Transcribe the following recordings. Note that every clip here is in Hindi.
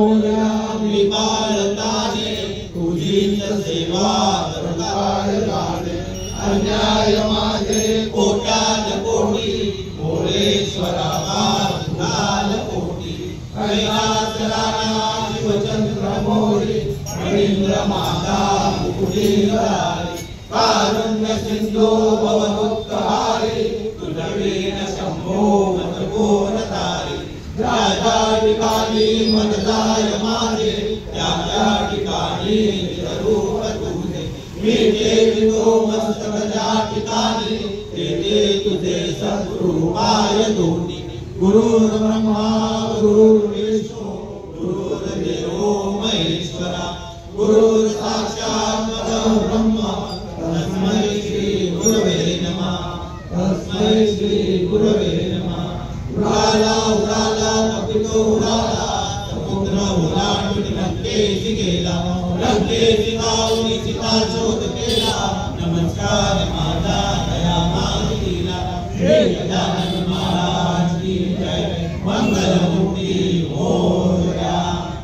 मोरया मी बाळताने तुझीच सेवा करताय जाणे अन्याय माझे कोट्यान कोटी मोरेश्वरा तुझाल कोटी कैलास राणा शिवचंद्र मोरे मणींद्र माता मुकुटीधारी कारुण्य सिंधू भवदुःखहारी तुझवेन शंभो मतकोन तारी ज्या ज्या ठिकाणी मन जाय माझे त्या त्या ठिकाणी रूप तुझे मी ठेवितो मस्तक ज्या ठिकाणी ते तुझे सद्गुरु पाय दोन्ही गुरुर् ब्रह्मा गुरुर्विष्णू गुरुर्देवो महेश्वरा गुरुर् साक्षात् परब्रह्म तस्मै श्री गुरवे नमः तस्मै श्री गुरवे नमः उडाला नकुलो उडाला समुद्र ओलांडून लंकेशी गेला लंकेची गावली सीता शोध केला नमस्कार माझा दया मागितला हे गजानन महाराज की जय मंगलमूर्ती मोरया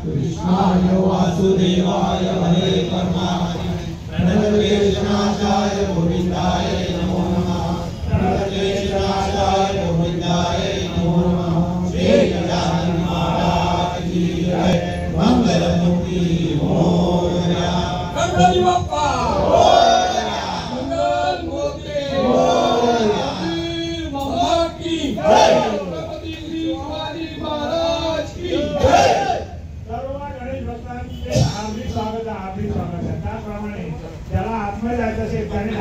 कृष्णाय वासुदेवाय हरे परमात्मने प्रणतक्लेशनाशाय गोविंदाय नमो नमः प्रणतक्लेशनाशाय गोविंदाय नमो नमः श्री गजानन महाराज की जय मंगलमूर्ति मोरया गणपति बप्पा मोरया मंगलमूर्ति मोरया वीर महाराज की जय गणपति श्री महाराज की जय सर्व गणेश भक्तांचे हार्दिक स्वागत आहे त्याप्रमाणे ज्याला आत्मजात असेल त्याने